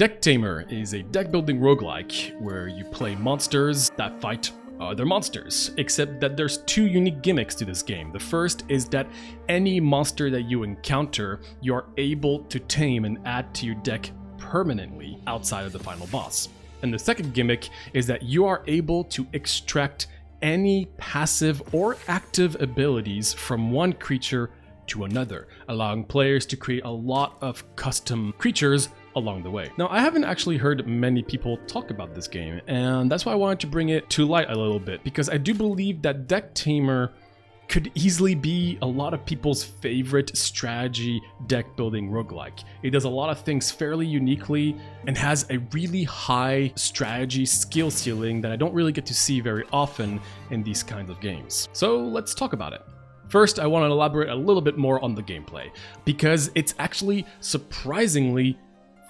Decktamer is a deck-building roguelike where you play monsters that fight other monsters, except that there's two unique gimmicks to this game. The first is that any monster that you encounter, you are able to tame and add to your deck permanently outside of the final boss. And the second gimmick is that you are able to extract any passive or active abilities from one creature to another, allowing players to create a lot of custom creatures along the way. Now, I haven't actually heard many people talk about this game, and that's why I wanted to bring it to light a little bit, because I do believe that Decktamer could easily be a lot of people's favorite strategy deck building roguelike. It does a lot of things fairly uniquely and has a really high strategy skill ceiling that I don't really get to see very often in these kinds of games. So let's talk about it. First, I want to elaborate a little bit more on the gameplay, because it's actually surprisingly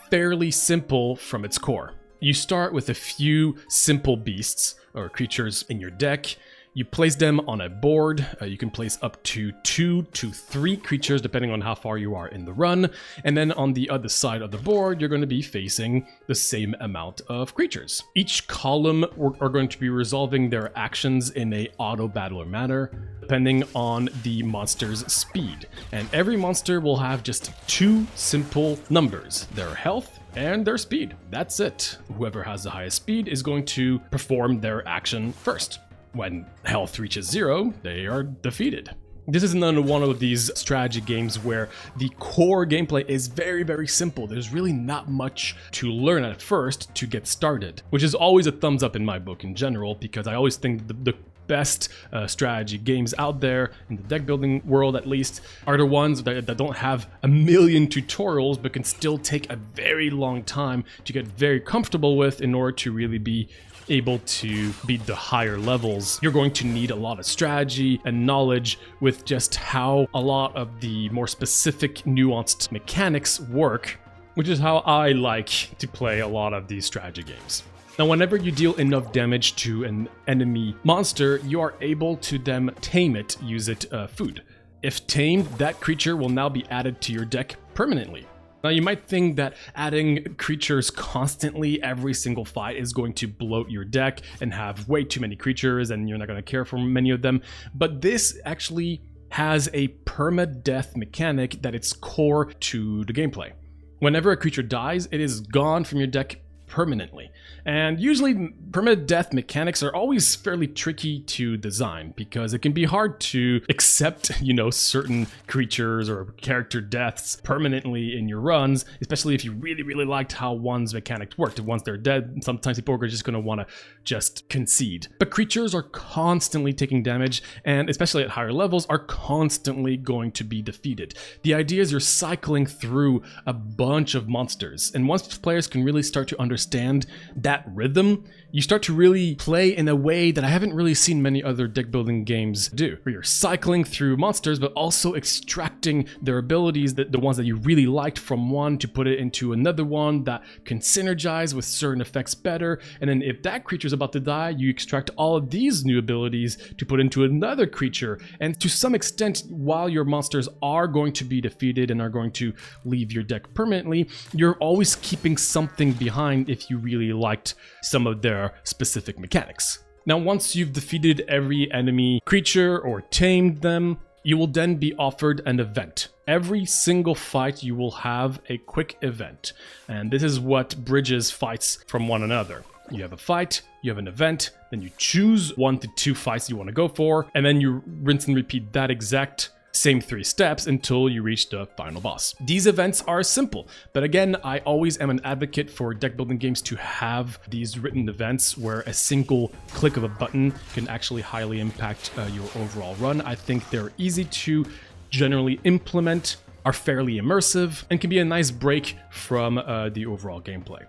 fairly simple from its core. You start with a few simple beasts or creatures in your deck. You place them on a board. You can place up to 2 to 3 creatures depending on how far you are in the run. And then on the other side of the board, you're going to be facing the same amount of creatures. Each column are going to be resolving their actions in a auto-battler manner, depending on the monster's speed. And every monster will have just 2 simple numbers: their health and their speed. That's it. Whoever has the highest speed is going to perform their action first. When health reaches 0, they are defeated. This is another one of these strategy games where the core gameplay is very, very simple. There's really not much to learn at first to get started, which is always a thumbs up in my book in general, because I always think the best strategy games out there, in the deck building world at least, are the ones that don't have a million tutorials but can still take a very long time to get very comfortable with in order to really be able to beat the higher levels. You're going to need a lot of strategy and knowledge with just how a lot of the more specific, nuanced mechanics work, which is how I like to play a lot of these strategy games. Now, whenever you deal enough damage to an enemy monster, you are able to then tame it, use it food. If tamed, that creature will now be added to your deck permanently. Now, you might think that adding creatures constantly every single fight is going to bloat your deck and have way too many creatures and you're not going to care for many of them, but this actually has a permadeath mechanic that is core to the gameplay. Whenever a creature dies, it is gone from your deck permanently. And usually permadeath mechanics are always fairly tricky to design because it can be hard to accept, certain creatures or character deaths permanently in your runs, especially if you really, really liked how one's mechanics worked. Once they're dead, sometimes people are just going to want to just concede. But creatures are constantly taking damage, and especially at higher levels, are constantly going to be defeated. The idea is you're cycling through a bunch of monsters, and once players can really start to understand that rhythm, you start to really play in a way that I haven't really seen many other deck building games do, where you're cycling through monsters but also extracting their abilities, the ones that you really liked from one, to put it into another one that can synergize with certain effects better. And then if that creature is about to die, you extract all of these new abilities to put into another creature. And to some extent, while your monsters are going to be defeated and are going to leave your deck permanently, you're always keeping something behind if you really liked some of their specific mechanics. Now, once you've defeated every enemy creature or tamed them, you will then be offered an event. Every single fight you will have a quick event, and this is what bridges fights from one another. You have a fight, you have an event, then you choose 1 to 2 fights you want to go for, and then you rinse and repeat that exact same 3 steps until you reach the final boss. These events are simple, but again, I always am an advocate for deck building games to have these written events where a single click of a button can actually highly impact your overall run. I think they're easy to generally implement, are fairly immersive, and can be a nice break from the overall gameplay.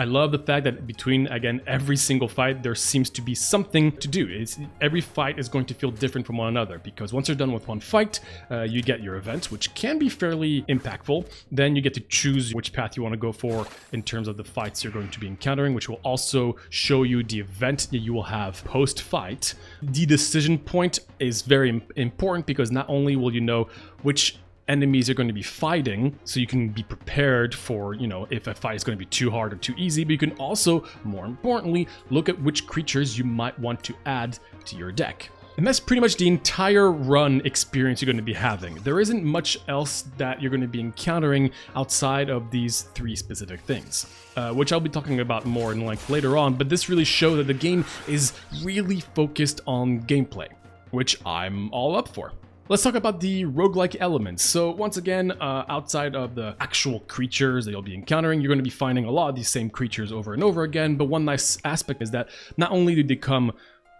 I love the fact that between, again, every single fight, there seems to be something to do. Every fight is going to feel different from one another, because once you're done with one fight, you get your events, which can be fairly impactful. Then you get to choose which path you want to go for in terms of the fights you're going to be encountering, which will also show you the event that you will have post-fight. The decision point is very important, because not only will you know which enemies you're going to be fighting, so you can be prepared for, if a fight is going to be too hard or too easy, but you can also, more importantly, look at which creatures you might want to add to your deck. And that's pretty much the entire run experience you're going to be having. There isn't much else that you're going to be encountering outside of these 3 specific things, which I'll be talking about more in length later on, but this really shows that the game is really focused on gameplay, which I'm all up for. Let's talk about the roguelike elements. So once again, outside of the actual creatures that you'll be encountering, you're going to be finding a lot of these same creatures over and over again, but one nice aspect is that not only do they come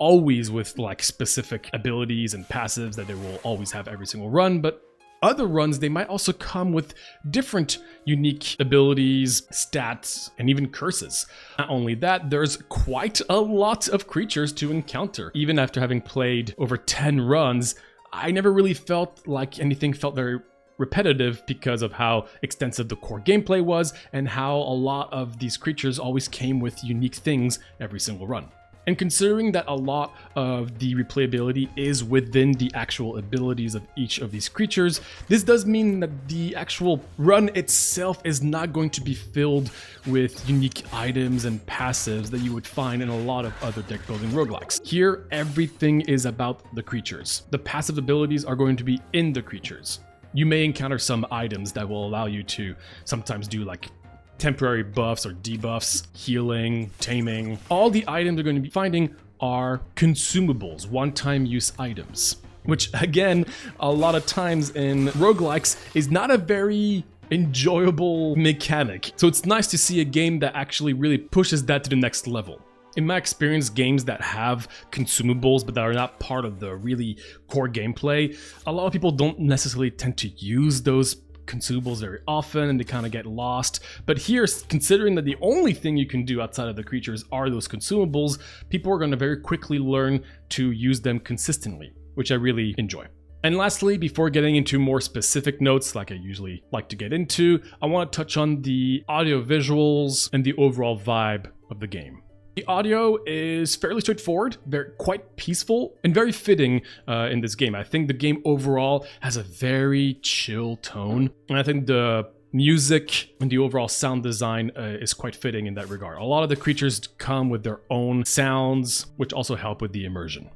always with like specific abilities and passives that they will always have every single run, but other runs they might also come with different unique abilities, stats, and even curses. Not only that, there's quite a lot of creatures to encounter. Even after having played over 10 runs, I never really felt like anything felt very repetitive because of how extensive the core gameplay was and how a lot of these creatures always came with unique things every single run. And considering that a lot of the replayability is within the actual abilities of each of these creatures, this does mean that the actual run itself is not going to be filled with unique items and passives that you would find in a lot of other deck building roguelikes. Here, everything is about the creatures. The passive abilities are going to be in the creatures. You may encounter some items that will allow you to sometimes do like temporary buffs or debuffs, healing, taming. All the items you're going to be finding are consumables, one-time use items, which again, a lot of times in roguelikes is not a very enjoyable mechanic. So it's nice to see a game that actually really pushes that to the next level. In my experience, games that have consumables but that are not part of the really core gameplay, a lot of people don't necessarily tend to use those consumables very often and they kind of get lost. But here, considering that the only thing you can do outside of the creatures are those consumables, people are going to very quickly learn to use them consistently, which I really enjoy. And lastly, before getting into more specific notes like I usually like to get into, I want to touch on the audio visuals and the overall vibe of the game. The audio is fairly straightforward, very quite peaceful, and very fitting in this game. I think the game overall has a very chill tone, and I think the music and the overall sound design is quite fitting in that regard. A lot of the creatures come with their own sounds, which also help with the immersion.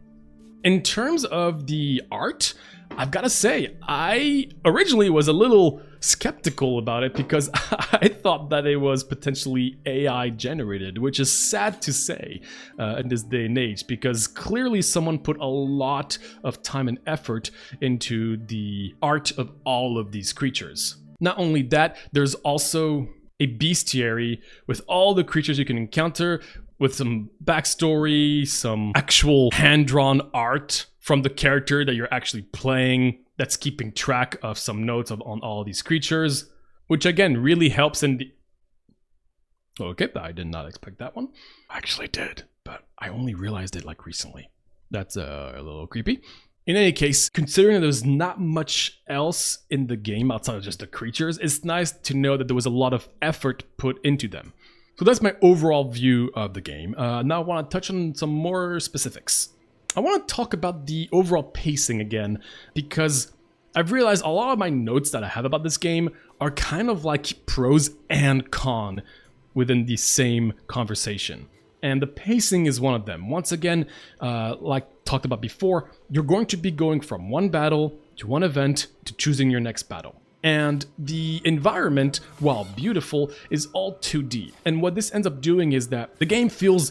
In terms of the art, I've got to say, I originally was a little skeptical about it because I thought that it was potentially AI generated, which is sad to say in this day and age, because clearly someone put a lot of time and effort into the art of all of these creatures. Not only that, there's also a bestiary with all the creatures you can encounter, with some backstory, some actual hand-drawn art from the character that you're actually playing that's keeping track of some notes on all these creatures, which again really helps in the... Okay, I did not expect that one. I actually did, but I only realized it like recently. That's a little creepy. In any case, considering that there's not much else in the game outside of just the creatures, it's nice to know that there was a lot of effort put into them. So that's my overall view of the game. Now I want to touch on some more specifics. I want to talk about the overall pacing again, because I've realized a lot of my notes that I have about this game are kind of like pros and cons within the same conversation. And the pacing is one of them. Once again, like talked about before, you're going to be going from one battle to one event to choosing your next battle. And the environment, while beautiful, is all 2D. And what this ends up doing is that the game feels,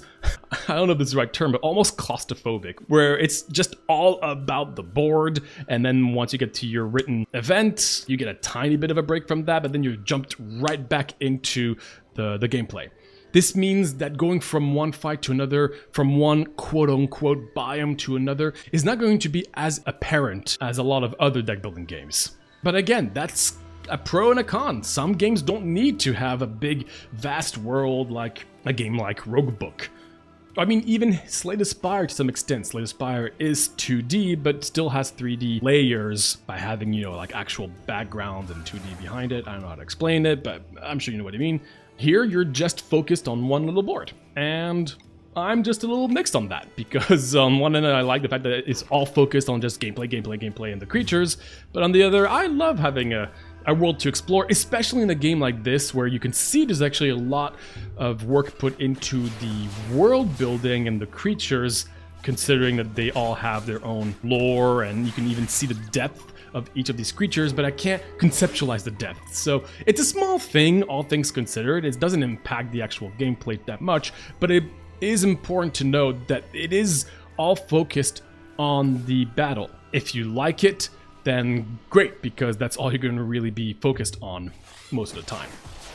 I don't know if this is the right term, but almost claustrophobic, where it's just all about the board. And then once you get to your written event, you get a tiny bit of a break from that, but then you're jumped right back into the gameplay. This means that going from one fight to another, from one quote-unquote biome to another, is not going to be as apparent as a lot of other deck building games. But again, that's a pro and a con. Some games don't need to have a big, vast world like a game like Roguebook. I mean, even Slay the Spire to some extent. Slay the Spire is 2D, but still has 3D layers by having, like actual backgrounds and 2D behind it. I don't know how to explain it, but I'm sure you know what I mean. Here, you're just focused on one little board. And I'm just a little mixed on that, because on one end I like the fact that it's all focused on just gameplay, and the creatures, but on the other, I love having a world to explore, especially in a game like this where you can see there's actually a lot of work put into the world building and the creatures, considering that they all have their own lore, and you can even see the depth of each of these creatures, but I can't conceptualize the depth. So it's a small thing, all things considered. It doesn't impact the actual gameplay that much, but it is important to note that it is all focused on the battle. If you like it, then great, because that's all you're going to really be focused on most of the time.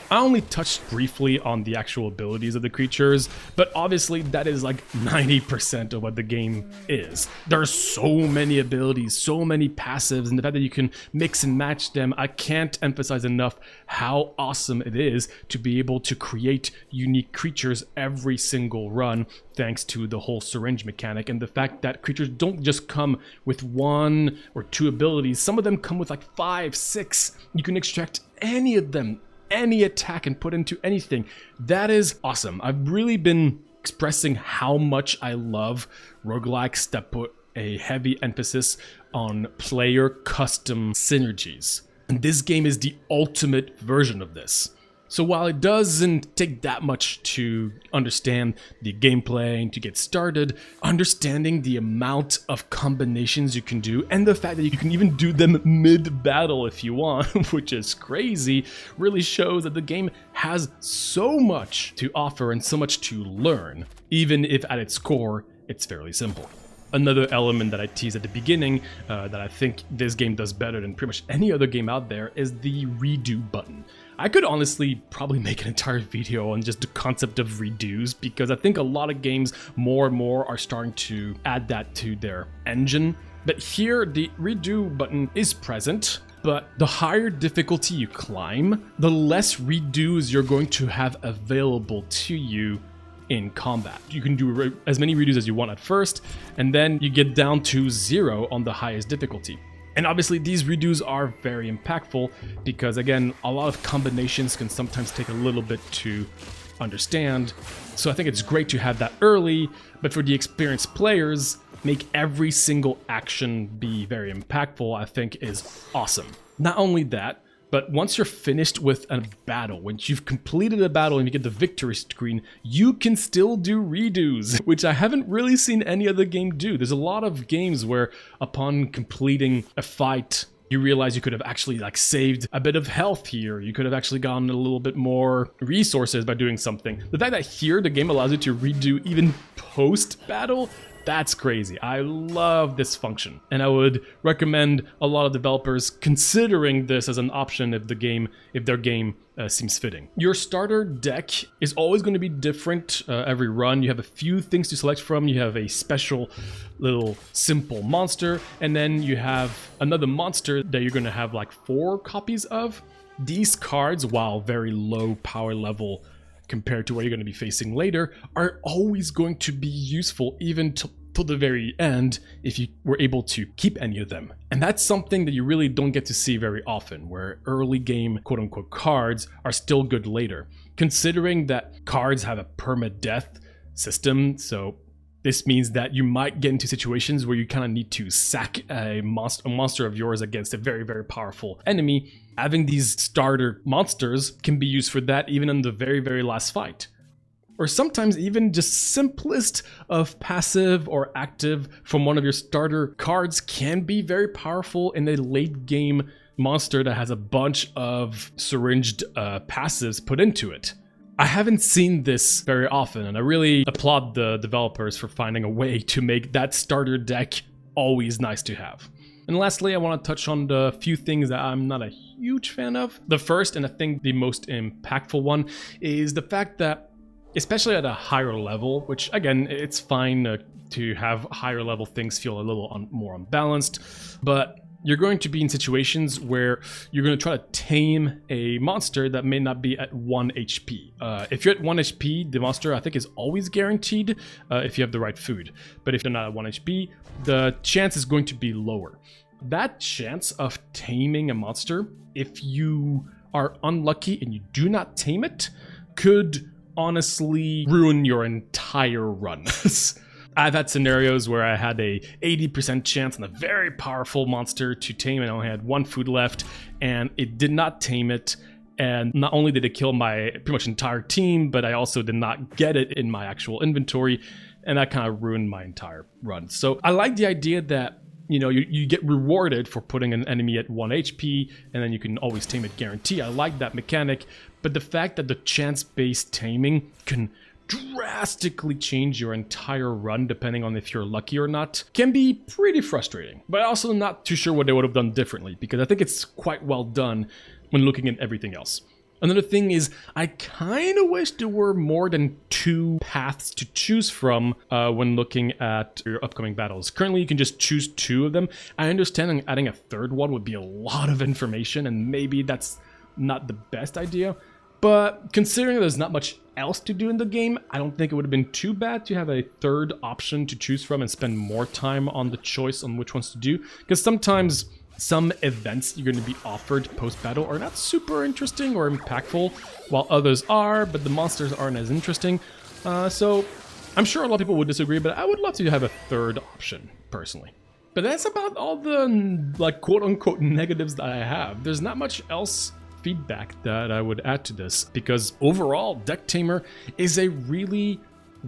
I only touched briefly on the actual abilities of the creatures, but obviously that is like 90% of what the game is. There are so many abilities, so many passives, and the fact that you can mix and match them, I can't emphasize enough how awesome it is to be able to create unique creatures every single run, thanks to the whole syringe mechanic and the fact that creatures don't just come with 1 or 2 abilities. Some of them come with like 5, 6. You can extract any of them, any attack, and put into anything. That is awesome. I've really been expressing how much I love roguelikes that put a heavy emphasis on player custom synergies. And this game is the ultimate version of this. So while it doesn't take that much to understand the gameplay and to get started, understanding the amount of combinations you can do and the fact that you can even do them mid-battle if you want, which is crazy, really shows that the game has so much to offer and so much to learn, even if at its core, it's fairly simple. Another element that I teased at the beginning that I think this game does better than pretty much any other game out there is the redo button. I could honestly probably make an entire video on just the concept of redos, because I think a lot of games more and more are starting to add that to their engine. But here, the redo button is present, but the higher difficulty you climb, the less redos you're going to have available to you in combat. You can do as many redos as you want at first, and then you get down to 0 on the highest difficulty. And obviously these redos are very impactful because, again, a lot of combinations can sometimes take a little bit to understand. So I think it's great to have that early, but for the experienced players, make every single action be very impactful, I think is awesome. Not only that, but once you're finished with a battle, once you've completed a battle and you get the victory screen, you can still do redos, which I haven't really seen any other game do. There's a lot of games where upon completing a fight, you realize you could have actually saved a bit of health here. You could have actually gotten a little bit more resources by doing something. The fact that here the game allows you to redo even post-battle, that's crazy. I love this function, and I would recommend a lot of developers considering this as an option if their game seems fitting. Your starter deck is always going to be different every run. You have a few things to select from. You have a special little simple monster, and then you have another monster that you're going to have 4 copies of. These cards, while very low power level compared to what you're going to be facing later, are always going to be useful even till the very end if you were able to keep any of them. And that's something that you really don't get to see very often, where early game quote-unquote cards are still good later. Considering that cards have a permadeath system, so this means that you might get into situations where you kind of need to sack a monster of yours against a very, very powerful enemy. Having these starter monsters can be used for that even in the very, very last fight. Or sometimes even just simplest of passive or active from one of your starter cards can be very powerful in a late game monster that has a bunch of syringed passives put into it. I haven't seen this very often, and I really applaud the developers for finding a way to make that starter deck always nice to have. And lastly, I want to touch on the few things that I'm not a huge fan of. The first, and I think the most impactful one, is the fact that, especially at a higher level, which again, it's fine to have higher level things feel a little more unbalanced, but you're going to be in situations where you're going to try to tame a monster that may not be at 1 HP. If you're at 1 HP, the monster I think is always guaranteed if you have the right food. But if they're not at 1 HP, the chance is going to be lower. That chance of taming a monster, if you are unlucky and you do not tame it, could honestly ruin your entire run. I've had scenarios where I had a 80% chance on a very powerful monster to tame and I only had 1 food left, and it did not tame it. And not only did it kill my pretty much entire team, but I also did not get it in my actual inventory, and that kind of ruined my entire run. So I like the idea that, you know, you get rewarded for putting an enemy at 1 HP, and then you can always tame it guarantee. I like that mechanic, but the fact that the chance-based taming can drastically change your entire run depending on if you're lucky or not can be pretty frustrating. But also not too sure what they would have done differently, because I think it's quite well done when looking at everything else. Another thing is, I kind of wish there were more than 2 paths to choose from when looking at your upcoming battles. Currently, you can just choose 2 of them. I understand adding a 3rd one would be a lot of information, and maybe that's not the best idea. But considering there's not much else to do in the game, I don't think it would have been too bad to have a 3rd option to choose from and spend more time on the choice on which ones to do. Because sometimes some events you're going to be offered post-battle are not super interesting or impactful, while others are, but the monsters aren't as interesting. So I'm sure a lot of people would disagree, but I would love to have a 3rd option, personally. But that's about all the, like, quote-unquote negatives that I have. There's not much else feedback that I would add to this, because overall, Decktamer is a really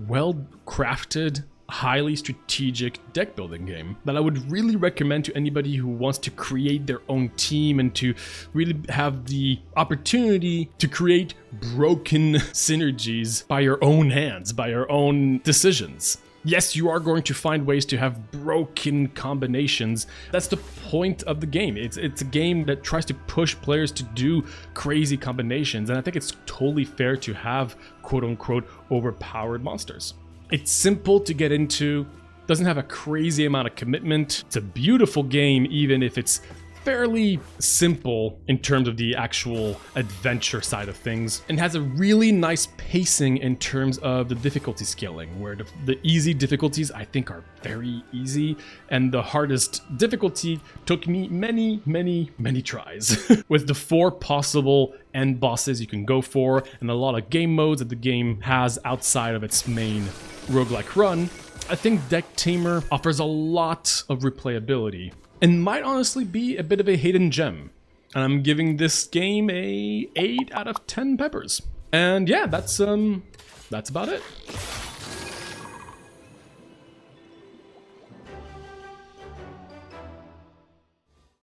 well-crafted, highly strategic deck building game that I would really recommend to anybody who wants to create their own team and to really have the opportunity to create broken synergies by your own hands, by your own decisions. Yes, you are going to find ways to have broken combinations. That's the point of the game. It's a game that tries to push players to do crazy combinations, and I think it's totally fair to have quote-unquote overpowered monsters. It's simple to get into, doesn't have a crazy amount of commitment. It's a beautiful game, even if it's fairly simple in terms of the actual adventure side of things, and has a really nice pacing in terms of the difficulty scaling, where the easy difficulties I think are very easy, and the hardest difficulty took me many tries. With the 4 possible end bosses you can go for, and a lot of game modes that the game has outside of its main roguelike run, I think Decktamer offers a lot of replayability, and might honestly be a bit of a hidden gem. And I'm giving this game a 8 out of 10 peppers. And yeah, that's about it.